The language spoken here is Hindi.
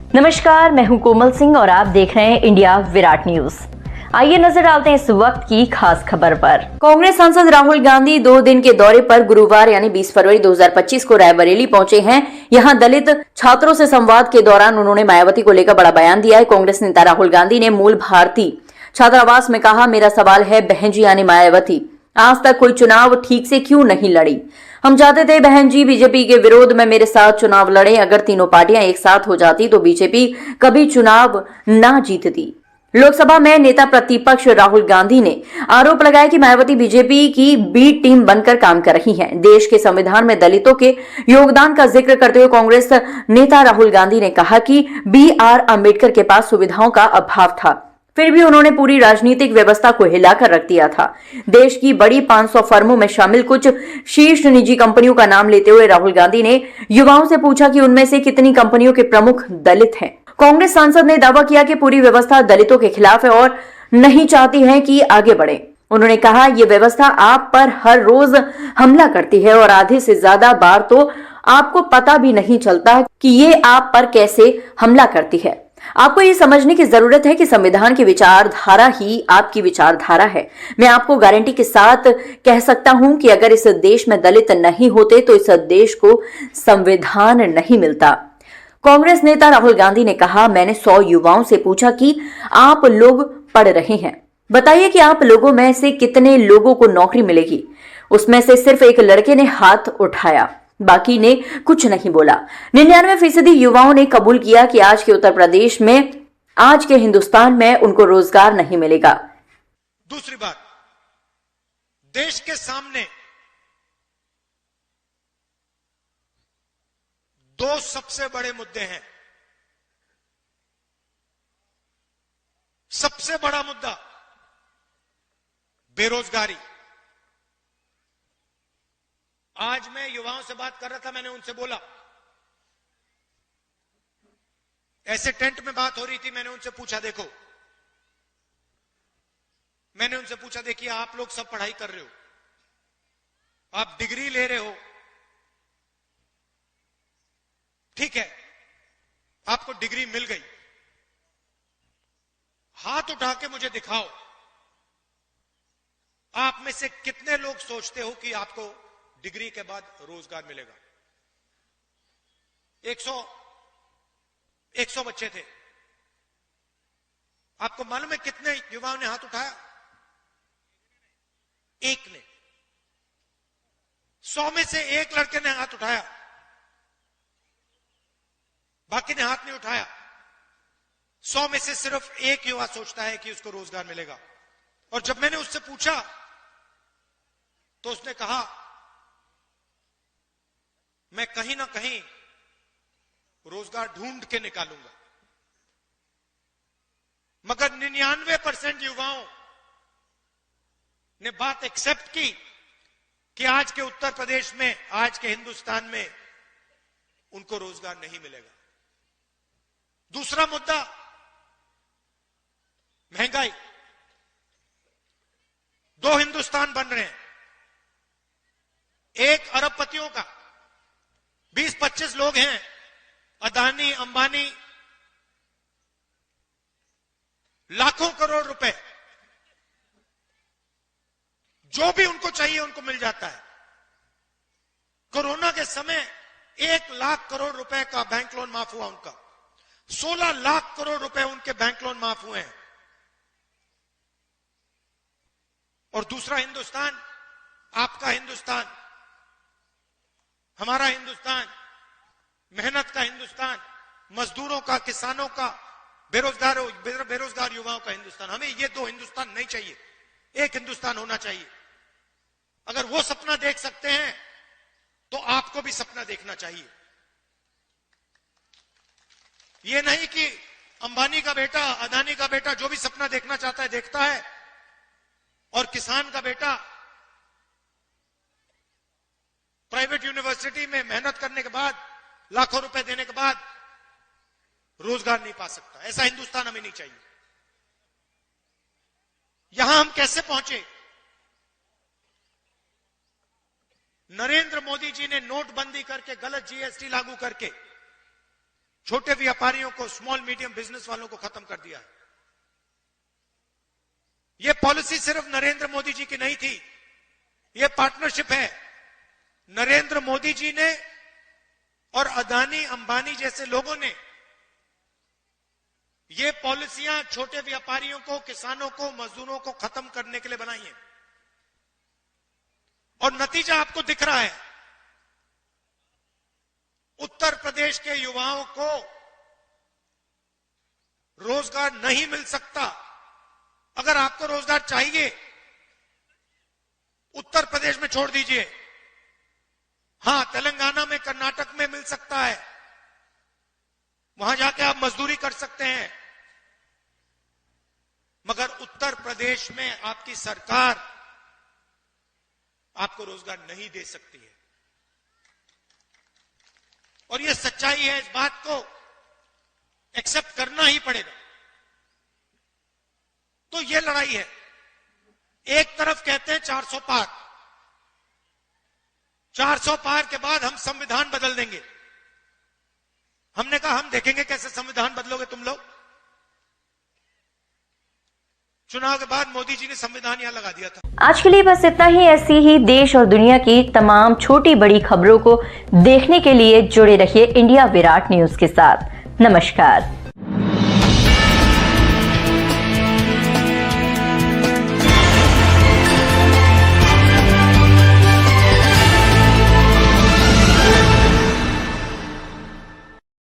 नमस्कार, मैं हूं कोमल सिंह और आप देख रहे हैं इंडिया विराट न्यूज। आइए नजर डालते हैं इस वक्त की खास खबर पर। कांग्रेस सांसद राहुल गांधी 2 दिन के दौरे पर गुरुवार यानी 20 फरवरी 2025 को रायबरेली पहुंचे हैं। यहां दलित छात्रों से संवाद के दौरान उन्होंने मायावती को लेकर बड़ा बयान दिया है। कांग्रेस नेता राहुल गांधी ने मूल भारती छात्रावास में कहा, मेरा सवाल है बहन जी यानी मायावती, आज तक कोई चुनाव ठीक से क्यों नहीं लड़ी? हम चाहते थे बहन जी बीजेपी के विरोध में मेरे साथ चुनाव लड़े। अगर तीनों पार्टियां एक साथ हो जाती तो बीजेपी कभी चुनाव ना जीतती। लोकसभा में नेता प्रतिपक्ष राहुल गांधी ने आरोप लगाया कि मायावती बीजेपी की बी टीम बनकर काम कर रही हैं। देश के संविधान में दलितों के योगदान का जिक्र करते हुए कांग्रेस नेता राहुल गांधी ने कहा कि BR अम्बेडकर के पास सुविधाओं का अभाव था, फिर भी उन्होंने पूरी राजनीतिक व्यवस्था को हिलाकर रख दिया था। देश की बड़ी 500 फर्मों में शामिल कुछ शीर्ष निजी कंपनियों का नाम लेते हुए राहुल गांधी ने युवाओं से पूछा कि उनमें से कितनी कंपनियों के प्रमुख दलित हैं। कांग्रेस सांसद ने दावा किया कि पूरी व्यवस्था दलितों के खिलाफ है और नहीं चाहती है कि आगे बढ़े। उन्होंने कहा, यह व्यवस्था आप पर हर रोज हमला करती है और आधे से ज्यादा बार तो आपको पता भी नहीं चलता कि ये आप पर कैसे हमला करती है। आपको ये समझने की जरूरत है कि संविधान की विचारधारा ही आपकी विचारधारा है। मैं आपको गारंटी के साथ कह सकता हूं कि अगर इस देश में दलित नहीं होते तो इस देश को संविधान नहीं मिलता। कांग्रेस नेता राहुल गांधी ने कहा, मैंने 100 युवाओं से पूछा कि आप लोग पढ़ रहे हैं, बताइए कि आप लोगों में से कितने लोगों को नौकरी मिलेगी। उसमें से सिर्फ एक लड़के ने हाथ उठाया, बाकी ने कुछ नहीं बोला। 99% युवाओं ने कबूल किया कि आज के उत्तर प्रदेश में, आज के हिंदुस्तान में उनको रोजगार नहीं मिलेगा। दूसरी बात, देश के सामने 2 सबसे बड़े मुद्दे हैं। सबसे बड़ा मुद्दा बेरोजगारी। आज मैं युवाओं से बात कर रहा था, मैंने उनसे बोला, ऐसे टेंट में बात हो रही थी, मैंने उनसे पूछा, देखिए आप लोग सब पढ़ाई कर रहे हो, आप डिग्री ले रहे हो, ठीक है, आपको डिग्री मिल गई, हाथ उठा के मुझे दिखाओ, आप में से कितने लोग सोचते हो कि आपको डिग्री के बाद रोजगार मिलेगा? 100 बच्चे थे। आपको मालूम है कितने युवाओं ने हाथ उठाया? एक ने। 100 में से एक लड़के ने हाथ उठाया, बाकी ने हाथ नहीं उठाया। 100 में से सिर्फ एक युवा सोचता है कि उसको रोजगार मिलेगा। और जब मैंने उससे पूछा तो उसने कहा, मैं कहीं ना कहीं रोजगार ढूंढ के निकालूंगा। मगर 99% युवाओं ने बात एक्सेप्ट की कि आज के उत्तर प्रदेश में, आज के हिंदुस्तान में उनको रोजगार नहीं मिलेगा। दूसरा मुद्दा महंगाई। 2 हिंदुस्तान बन रहे हैं। एक अरबपतियों का, 20-25 लोग हैं, अदानी अंबानी, लाखों करोड़ रुपए, जो भी उनको चाहिए उनको मिल जाता है। कोरोना के समय 1 लाख करोड़ रुपए का बैंक लोन माफ हुआ उनका, 16 लाख करोड़ रुपए उनके बैंक लोन माफ हुए हैं। और दूसरा हिंदुस्तान, आपका हिंदुस्तान, हमारा हिंदुस्तान, मेहनत का हिंदुस्तान, मजदूरों का, किसानों का, बेरोजगार युवाओं का हिंदुस्तान। हमें ये 2 हिंदुस्तान नहीं चाहिए, एक हिंदुस्तान होना चाहिए। अगर वो सपना देख सकते हैं तो आपको भी सपना देखना चाहिए। ये नहीं कि अंबानी का बेटा, अदानी का बेटा जो भी सपना देखना चाहता है देखता है, और किसान का बेटा प्राइवेट यूनिवर्सिटी में मेहनत करने के बाद, लाखों रुपए देने के बाद रोजगार नहीं पा सकता। ऐसा हिंदुस्तान हमें नहीं चाहिए। यहां हम कैसे पहुंचे? नरेंद्र मोदी जी ने नोटबंदी करके, गलत जीएसटी लागू करके छोटे व्यापारियों को, स्मॉल मीडियम बिजनेस वालों को खत्म कर दिया है। यह पॉलिसी सिर्फ नरेंद्र मोदी जी की नहीं थी, यह पार्टनरशिप है। नरेंद्र मोदी जी ने और अदानी अंबानी जैसे लोगों ने ये पॉलिसियां छोटे व्यापारियों को, किसानों को, मजदूरों को खत्म करने के लिए बनाई है। और नतीजा आपको दिख रहा है। उत्तर प्रदेश के युवाओं को रोजगार नहीं मिल सकता। अगर आपको रोजगार चाहिए, उत्तर प्रदेश में छोड़ दीजिए। हां, तेलंगाना में, कर्नाटक में मिल सकता है, वहां जाके आप मजदूरी कर सकते हैं, मगर उत्तर प्रदेश में आपकी सरकार आपको रोजगार नहीं दे सकती है। और यह सच्चाई है, इस बात को एक्सेप्ट करना ही पड़ेगा। तो यह लड़ाई है। एक तरफ कहते हैं 400 पार, 400 पार के बाद हम संविधान बदल देंगे। हमने कहा हम देखेंगे कैसे संविधान बदलोगे तुम लोग। चुनाव के बाद मोदी जी ने संविधान यहां लगा दिया था। आज के लिए बस इतना ही। ऐसी ही देश और दुनिया की तमाम छोटी बड़ी खबरों को देखने के लिए जुड़े रहिए इंडिया विराट न्यूज के साथ। नमस्कार।